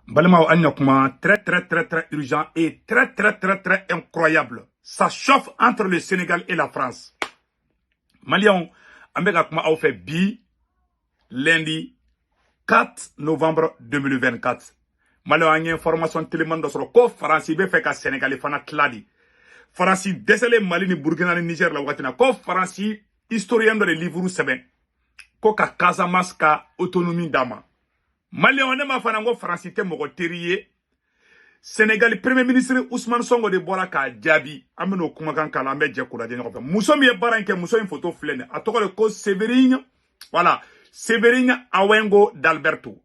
Balma Agnokma, très urgent et très incroyable. Ça chauffe entre le Sénégal et la France. Malion, Ambegakma a fait bi lundi 4 novembre 2024. Malion a une information tellement de sur ko France be fait ka Sénégal fana kladi. France décelé Mali ni Burkina ni Niger la watina ko France historien de livre seben. Ko ka Casamance ka autonomie dama. Malion ne ma fana ngo France te mogo teriye. Sénégal premier ministre Ousmane Sonko de bora ka jabi ameno kumakan kala ambe je kula de ñofe muso mi e baranke muso in photo flene atoko ko Séverine voilà Séverine Awengo d'Alberto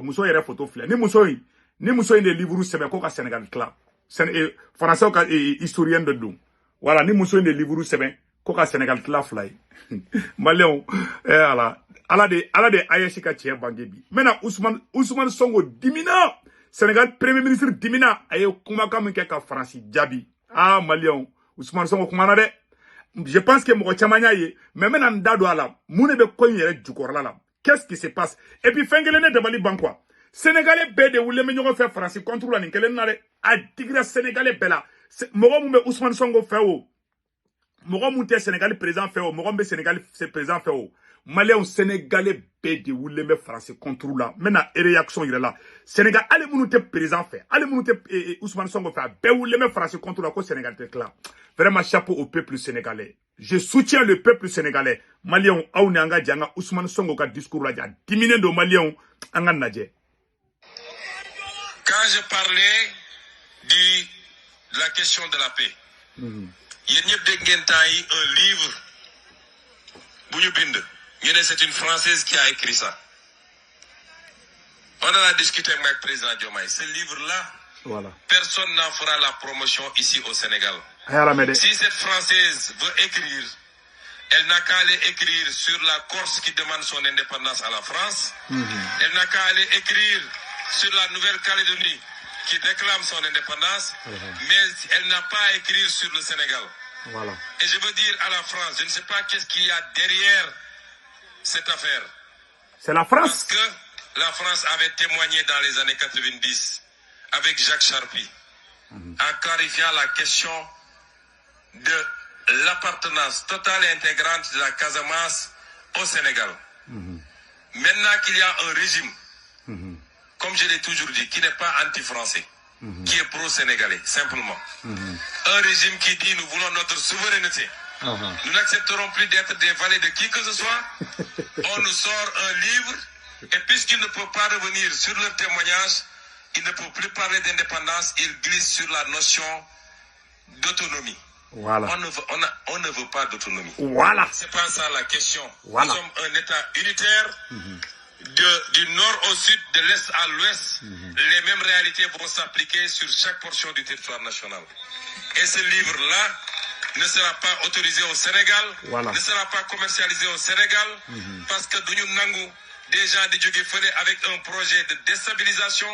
muso yere photo flene ni muso in de livre sebe ko ka Sénégal kla français ka historien de dum voilà ni muso in de livre sebe ko ka Sénégal kla fly Maléon ala de Ayeshika Tchè Bangebi. Maintenant, Ousmane Sonko dimina. Sénégal, premier ministre dimina. Aye kumaka mike ka France Djabi. Ah, Malion. Ousmane Sonko kumana de. Je pense que mon chamanya ye. Mais maintenant, ndado ala. Moune be koy yere djukorla la. Qu'est-ce qui se passe? Et puis, fengelene de Bali Bankwa. Sénégalais bede ou le menyo fait France contre la ninkelen nare. A digra Sénégalais bela. Mogo moume Ousmane Sonko fait o. Mogo mouté Sénégalais président fait o. Mogo mbe Sénégalais président fait o. Malien Sénégalais bede ou le France contre la. Maintenant, réaction il est là. Sénégal, allez mounoute président fait. Allez mounoute Ousmane Sonko fait. Be ou le France contre la. Ko Sénégal est là. Vraiment chapeau au peuple sénégalais. Je soutiens le peuple sénégalais. Malien, aoune anga djanga Ousmane Sonko ka discours la dja. Dimine do Malien, anga nadje. Quand je parlais de la question de la paix, il y a un livre, Bouyoubind. C'est une Française qui a écrit ça. On en a discuté avec le président Diomaye. Ce livre-là, voilà. Personne n'en fera la promotion ici au Sénégal. Si cette Française veut écrire, elle n'a qu'à aller écrire sur la Corse qui demande son indépendance à la France. Elle n'a qu'à aller écrire sur la Nouvelle-Calédonie qui réclame son indépendance. Mais elle n'a pas à écrire sur le Sénégal. Voilà. Et je veux dire à la France, je ne sais pas qu'est-ce qu'il y a derrière cette affaire. C'est la France. Parce que la France avait témoigné dans les années 90 avec Jacques Charpy en clarifiant la question de l'appartenance totale et intégrante de la Casamance au Sénégal. Maintenant qu'il y a un régime, comme je l'ai toujours dit, qui n'est pas anti-français, qui est pro-sénégalais, simplement. Un régime qui dit nous voulons notre souveraineté. Nous n'accepterons plus d'être des valets de qui que ce soit. On nous sort un livre et puisqu'ils ne peuvent pas revenir sur leur témoignage, ils ne peuvent plus parler d'indépendance, ils glissent sur la notion d'autonomie. Voilà. On ne veut pas d'autonomie. Voilà. C'est pas ça la question. Voilà. Nous sommes un État unitaire. Du nord au sud, de l'est à l'ouest, les mêmes réalités vont s'appliquer sur chaque portion du territoire national. Et ce livre-là ne sera pas autorisé au Sénégal, voilà. Ne sera pas commercialisé au Sénégal, parce que nous n'avons des gens de Djogé avec un projet de déstabilisation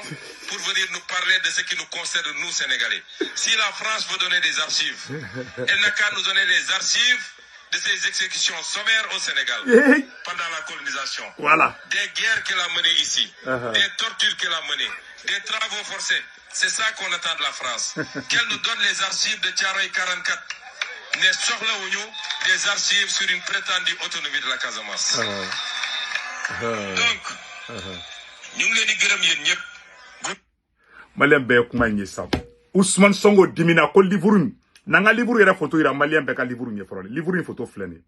pour venir nous parler de ce qui nous concerne, nous, Sénégalais. Si la France veut donner des archives, elle n'a qu'à nous donner les archives de ces exécutions sommaires au Sénégal pendant la colonisation. Voilà. Des guerres qu'elle a menées ici, des tortures qu'elle a menées, des travaux forcés. C'est ça qu'on attend de la France. Qu'elle nous donne les archives de Thiaroye 44. Ne sorlons des archives sur une prétendue autonomie de la Casamance. Donc, nous les disons Malien be kuma ngi sam. Ousmane Sonko dimina ko livre nanga livre era photo ira Malien be ka livre ngi frole. Livre une photo flene.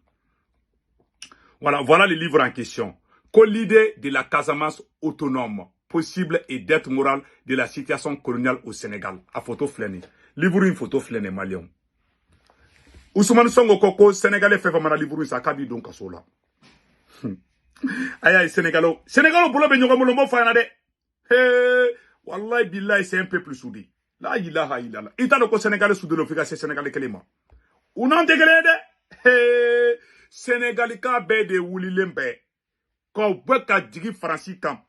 Voilà le livre en question. Ko l'idée de la Casamance autonome, possible et dette morale de la situation coloniale au Sénégal. A photo flene. Livre une photo flene Malien. Ousmane Sonko koko Sénégalais fait vraiment livre ça kabi donc asola. Aïe Sénégalo bolo be nyoko mo fa na de. Wallahi billahi c'est un peu plus soudé. La ilaha illallah. Ita ko Sénégalais soudé le fika c'est Sénégalais kelema. Unan degré de. Sénégalais ka be de wuli lembe. Ko beka digi Franci kam.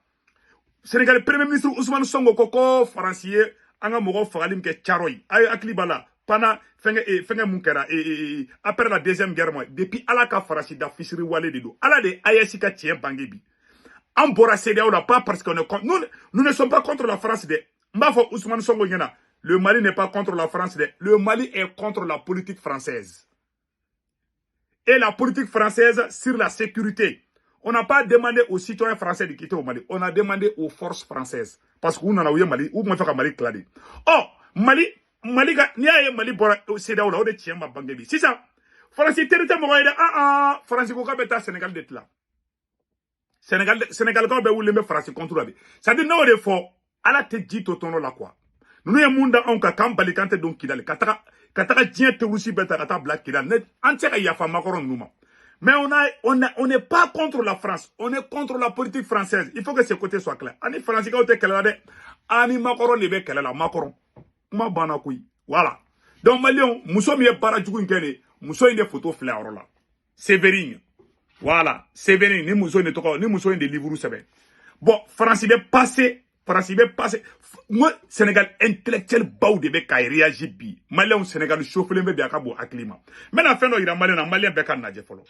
Sénégalais premier ministre Ousmane Sonko koko Francier anga mogo fagalim ke charoy. Ay aklibala. Pendant après la deuxième guerre mondiale, depuis Alaka Farasida Fisri Wale de Do, Ala de Ayeshika Tchè Bangebi. En bora CEDEAO là, pas parce qu'on est contre. Nous ne sommes pas contre la France. Mbafo Ousmane Sonko Nyana. Le Mali n'est pas contre la France. Le Mali est contre la politique française. Et la politique française sur la sécurité. On n'a pas demandé aux citoyens français de quitter au Mali. On a demandé aux forces françaises. Parce qu'on en a eu Mali, ou on fait Mali cladé. Oh, Mali, n'y a Mali pour CEDEAO là, on est tient ma banque. C'est ça. France territoire moyen France ko ka beta Sénégal d'être là. Sénégal ko be wule me France contre là. Ça dit non de fort. Ala te dit totono là quoi. Nous y munda on ka kambali kante donc kidale. Kataka dien te aussi beta kata black kidale. Net entière ya fa makoron nouma. Mais on n'est pas contre la France. On est contre la politique française. Il faut que ce côté soit clair. Ani France ka ote kala de. Ani makoron ne be kala la makoron. Ma bana kui. Voilà. Donc Malion, muso mi e para jugu nkene. Muso inde photo fleur là. Séverine. Voilà. Séverine ni muso inde toko ni muso inde livre sebe. Bon, France be passé. Moi Sénégal intellectuel baou de be kay réagir bi. Malien Sénégal chauffeur be biaka bo akilima. Mais la fin no ira malien be kan naje folo.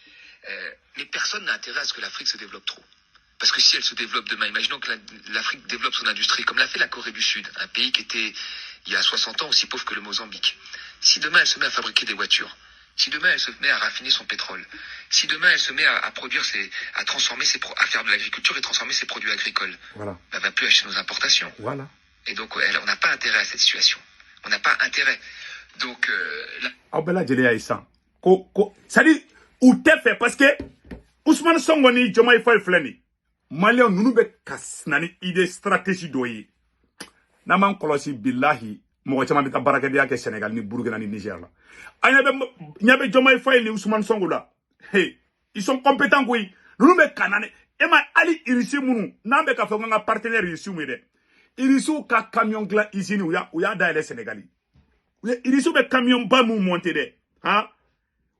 Mais personne n'a intérêt à ce que l'Afrique se développe trop. Parce que si elle se développe demain, imaginons que l'Afrique développe son industrie, comme l'a fait la Corée du Sud, un pays qui était, il y a 60 ans, aussi pauvre que le Mozambique. Si demain elle se met à fabriquer des voitures, si demain elle se met à raffiner son pétrole, si demain elle se met à produire à transformer à faire de l'agriculture et transformer ses produits agricoles, voilà. Bah, va plus acheter nos importations. Voilà. Et donc, on n'a pas intérêt à cette situation. On n'a pas intérêt. Donc, ça dit, ou t'es fait parce que Ousmane Songoni, Jomai Faye Fleni, Malien, nous be kasnani idée stratégie doye. Naman kolosi billahi. Mo chama bita baraka dia ke Sénégal ni Burkina ni Niger là. Nyabe Diomaye Faye ni Ousmane Sonko là. Hey, ils sont compétents oui. Nous me kanane. E ma ali irisi munu nambe ka fa nga partenaire irisi mu de. Irisu ka camion gla usine ou ya da les Sénégalais. Irisu be camion ba mu monter de. Hein?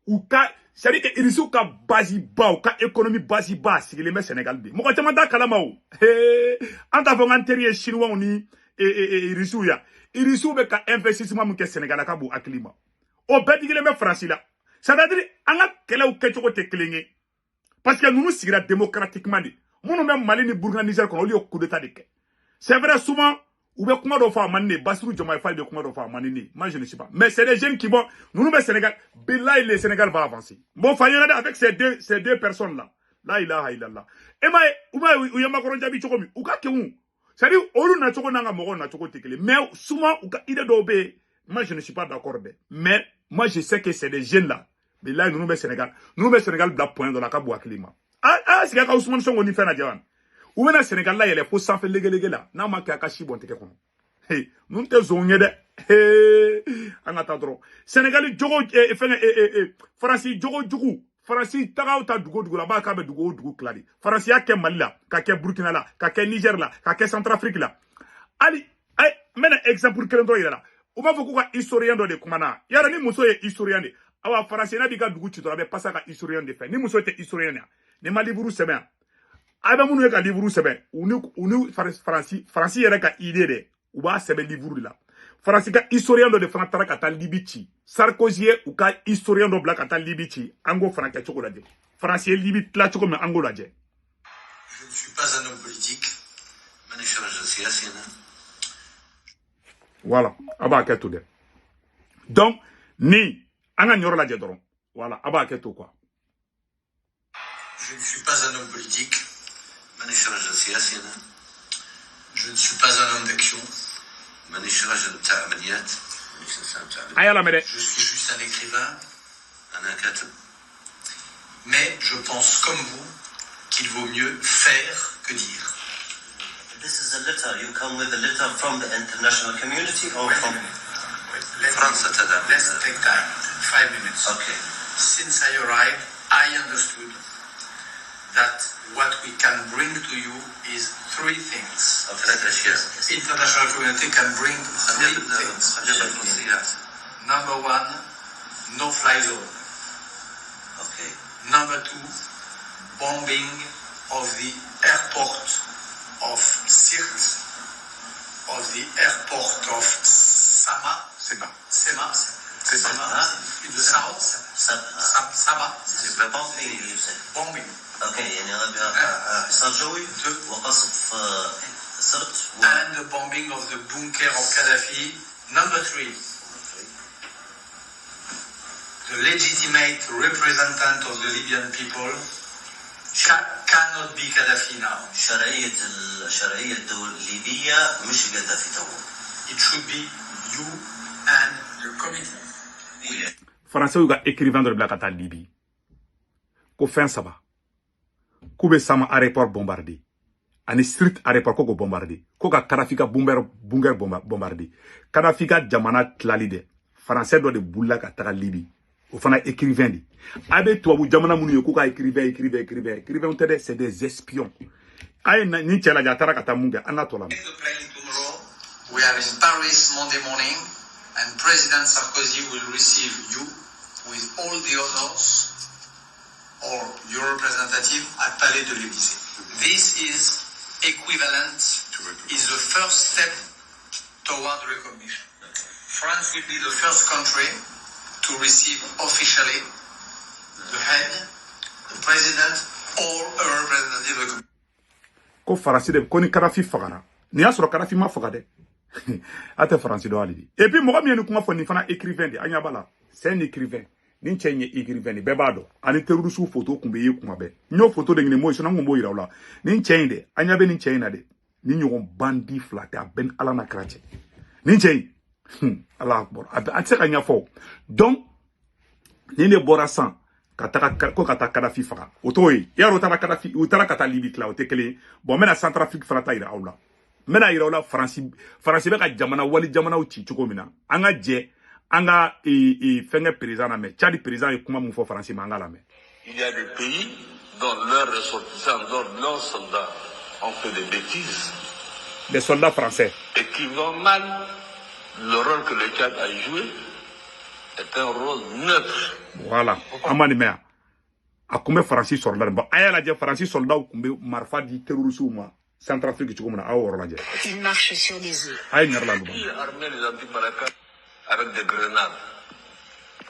Ou ka c'est à dire que irisu ka basi ba ou ka économie basi ba si les Sénégal bi. Mo chama da kalama ou. Hey, anta fa nga intérieur chinois ni irisu ya. Irisu be ka investissement mu ke Sénégal ka bu akilima. O bedigile me France là. Ça veut dire anga kele ou ketchoko te klingé. Parce que nous sigira démocratiquement dit. Nous même Mali ni Burkina Niger qu'on a coup d'état de. C'est vrai souvent ou be kuma do fa manne Bassirou Diomaye Faye be kuma do fa manne. Moi je ne sais pas. Mais c'est des jeunes qui vont nous Sénégal, billahi le Sénégal va avancer. Bon Fayonade avec ces deux personnes là. La ilaha illallah. Et ou ya makoro jabi chokomi ou ka kewu. C'est dire olu na choko nanga mogo na choko tekele. Mais souvent ou ka ide do be. Moi je ne suis pas d'accord. Mais moi je sais que c'est des jeunes là. Mais là nous Sénégal bla point dans la kabu akilima. C'est ka Ousmane Sonko ni fait na diwan. Ou na Sénégal là il est faut sans faire légué là. Na ma ka kashi bon teke kono. Hey, nous te zonye de. Hey, anga tadro. Sénégal jogo France jogo jugu. France taga ta dugo là ba ka be dugo kladi. France ya ke Mali là, ka ke Burkina là, ka ke Niger là, ka ke Centrafrique là. Ali ay mena exemple kelendo ira là. Ou ma foko ka historien do de kumana. Yara ni muso ye historien de. Awa France na bi ka dugu chito be passa ka historien de fait. Ni muso te historien ya. Ne ma livre seben. Aba munu ka livre seben. Unu France yera ka idée de. Ou ba seben livre là. France ka historien do de France tara ka ta Libici. Sarkozy ou ka historien do black ka ta Libici. Ango France ka chokola de. France Libi tla choko me ango la je. Je ne suis pas un homme politique. Voilà, aba keto de. Donc ni anga nyoro la je doron. Voilà, aba keto quoi. Je ne suis pas un homme politique. Je ne suis pas un homme d'action. Je suis juste un écrivain. Mais je pense comme vous qu'il vaut mieux faire que dire. This is a letter. You come with a letter from the international community or from... Let's take time. 5 minutes. Okay. Since I arrived, I understood that what we can bring to you is 3 things. Okay. Yes. International community can bring 3 things. Number 1, no-fly zone. Okay. Number 2, bombing of the airport of Sirte, of the airport of Sema, in the south, Saba. Bombing, you say. Bombing. Okay, حصار جوي وقصف سرت and the bombing of the bunker of Gaddafi. Number 3, the legitimate representative of the Libyan people cannot be Gaddafi now. شرعية الدول الليبية مش قذافي تو. It should be you and the committee. Français yu ka écrivain dɔ de bila ka taa Libye ko fɛn saba k'u bɛ sama aéroport bombardé ani street aéroport ko bombardé ko ka Kadhafi ka bunker bombardé Kadhafi ka jamana tilali dɛ Français dɔ de bulila ka taga Libye o fana écrivain de a bɛ tubabu jamana minnu ye k'u ka écrivain tɛ dɛ c'est des espions a ye ni cɛ lajɛ a taara ka taa mun kɛ an n'a tɔ la. We are in Paris Monday morning, and President Sarkozy will receive you with all the honors or your representative at Palais de l'Élysée. This is equivalent, is the first step toward recognition. France will be the first country to receive officially the head, the president, or a representative. Ko Faransi de ko ni Kadhafi fagara ni y'a sɔrɔ Kadhafi ma faga dɛ a tɛ Faransi dɔ hali bi et puis mɔgɔ min ye ni kuma fɔ nin fana écrivain de an ɲɛ b'a la c'est un écrivain nin cɛ in ye écrivain de bɛɛ b'a dɔn ani terroriste photo kun bɛ ye kuma bɛɛ n y'o photo de ɲini mo sinon n kun b'o yira u la nin cɛ in de an ɲɛ bɛ nin cɛ in na de ni ɲɔgɔn bandi fila tɛ a bɛ ni Ala n'a kira cɛ nin cɛ in Ala akbar a tɛ se ka ɲɛfɔ donc nin de bɔra san ka taga ko ka taa Kadhafi faga o t'o ye yarɔ o taara Kadhafi u taara ka taa Libye tila o tɛ kelen ye bon n bɛna Centrafrique fana ta yira aw la n bɛna yira aw la Faransi bɛ ka jamana wali jamanaw ci cogo min na an ka jɛ an ka fɛnkɛ président na mɛ Tchad président ye kuma mun fɔ Faransi ma an ka lamɛn. Il y a des pays dont leurs ressortissants, dont leurs soldats ont fait des bêtises. Des soldats français. Et qui vont mal. Le rôle que le Tchad a joué est un rôle neutre. Voilà. Amani mea. A kun bɛ Faransi soldat bon a y'a lajɛ Faransi soldat kun bɛ marifa di terroristes ma Centrafrique cogo min na a y'o yɔrɔ lajɛ. Il marche sur des œufs. A ye ɲɛri la dugu. Qui a armé les anti-Baraka avec des grenades?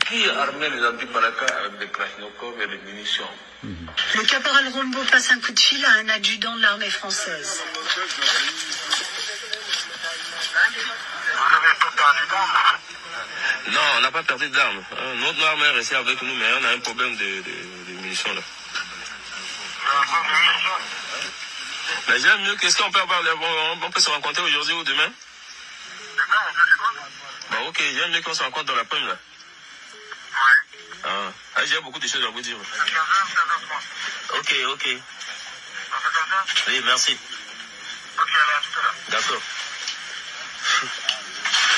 Qui a armé les anti-Baraka avec des krachnikov et des munitions? Le caporal Rombo passe un coup de fil à un adjudant de l'armée française. Non, on n'a pas perdu d'armes. Notre armée est restée avec nous, mais on a un problème de munitions là. Mais j'aime mieux, qu'est-ce qu'on peut avoir? On peut se rencontrer aujourd'hui ou demain? Bon, ok, j'aime mieux qu'on se rencontre dans l'après-midi là. Ah, j'ai beaucoup de choses à vous dire. Ok. Oui, merci. D'accord.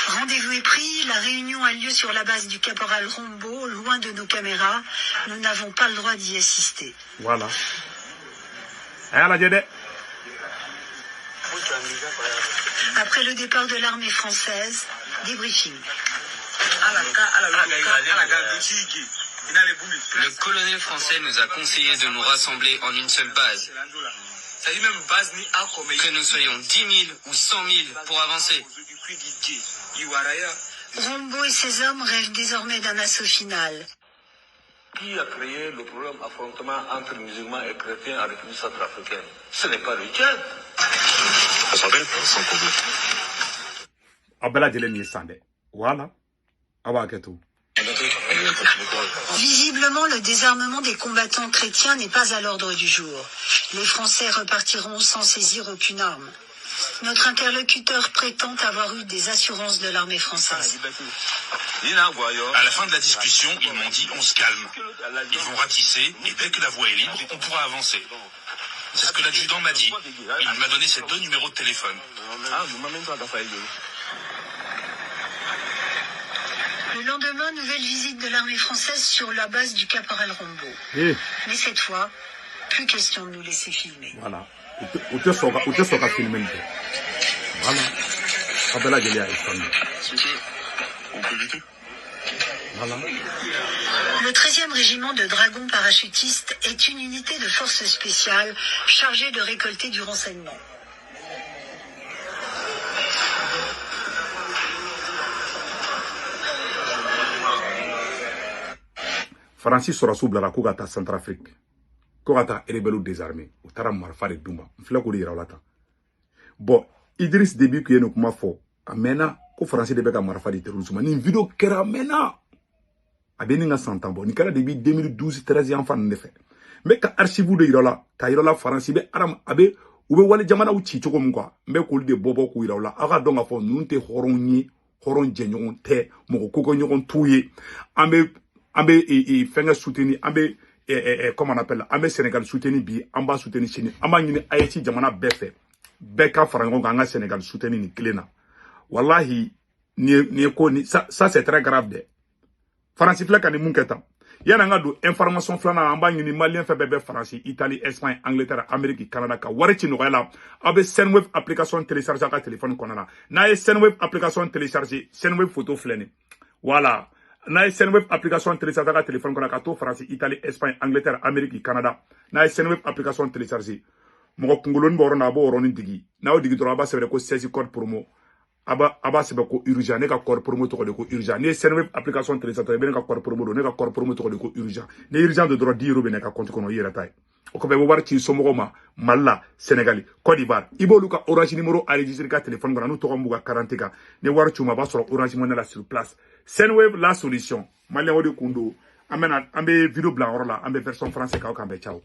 Rendez-vous est pris, la réunion a lieu sur la base du caporal Rombo, loin de nos caméras. Nous n'avons pas le droit d'y assister. Voilà. Après le départ de l'armée française, débriefing. Le colonel français nous a conseillé de nous rassembler en une seule base. Que nous soyons 10 000 ou 100 000 pour avancer. Rombo et ses hommes rêvent désormais d'un assaut final. Qui a créé le problème d'affrontement entre musulmans et chrétiens en République centrafricaine? Ce n'est pas le Tchad. Ça s'appelle sans problème. Abela Djelen Yesande. Voilà. Abaketou. Visiblement, le désarmement des combattants chrétiens n'est pas à l'ordre du jour. Les Français repartiront sans saisir aucune arme. Notre interlocuteur prétend avoir eu des assurances de l'armée française. À la fin de la discussion, ils m'ont dit on se calme. Ils vont ratisser et dès que la voie est libre, on pourra avancer. C'est ce que l'adjudant m'a dit. Il m'a donné ses 2 numéros de téléphone. Le lendemain, nouvelle visite de l'armée française sur la base du caporal Rombo. Mais cette fois, plus question de nous laisser filmer. Voilà. Où te sera filmé. Voilà. Abela Djelen Yesande. Voilà. Le 13e régiment de dragons parachutistes est une unité de forces spéciales chargée de récolter du renseignement. Faransi sɔrɔsiw bilara k'u ka taa Centrafrique ko ka taa rebelle désarmé u taara marifa de d'u ma n filɛ k'o de yira aw la tan bon Idriss Déby kun ye nin kuma fɔ a mɛnna ko faransi de bɛ ka marifa di terrorisme ma nin video kɛra a mɛnna a bɛ nin ka san 10 bɔ nin kɛra depuis 2012 13 yan fan de fɛ n bɛ ka archive de yira aw la k'a yira aw la faransi bɛ a bɛ u bɛ wale jamanaw ci cogo min quoi n bɛ k'olu de bɔ k'u yira aw la aw ka dɔn k'a fɔ ninnu tɛ hɔrɔnw ye hɔrɔn jɛɲɔgɔn tɛ mɔgɔ koko ɲɔgɔn t'u ye an bɛ fɛnkɛ soutenir an bɛ comment on appelle an bɛ Sénégal soutenir bi an b'a soutenir sini an b'a ɲini a ye ci jamana bɛɛ fɛ bɛɛ ka fara ɲɔgɔn kan an ka Sénégal soutenir nin kelen na wallahi ça c'est très grave dɛ faransi filɛ ka nin mun kɛ tan yani an ka don information filanan an b'a ɲini malien fɛn bɛɛ bɛ faransi Italie Espagne Angleterre Amérique Canada ka wari ci nɔgɔya la aw bɛ Senwave application télécharger a ka téléphone kɔnɔ na n'a ye Senwave application télécharger Senwave photo filɛ nin voilà n'a ye Senwave application télécharger a ka téléphone kɔnɔ ka to faransi Italie Espagne Angleterre Amérique Canada n'a ye Senwave application télécharger mɔgɔ kunkolonin bɔ yɔrɔ na a b'o yɔrɔnin digi n'a y'o digi dɔrɔn a b'a sɛbɛn ko 16 code promo a b'a sɛbɛn ko urgent ne ka code promo tɔgɔ de ko urgent ne ye Senwave application télécharger i bɛ ne ka code promo don ne ka code promo tɔgɔ de ko urgent ne urgent de dɔrɔn 10 euros bɛ ne ka compte kɔnɔ i yɛrɛ ta ye o kɔfɛ i bɛ wari ci somɔgɔw ma Mali la Sénégal Côte d'Ivoire i b'olu ka orange numéro enregistré ka téléphone kɔnɔ n'u tɔgɔ min b'u ka carte kan ni wari ci u ma a b'a sɔrɔ orange money la sur place Senwave la solution malien o de kun don an bɛ video bila yɔrɔ la an bɛ version français k'aw kan bɛɛ ciao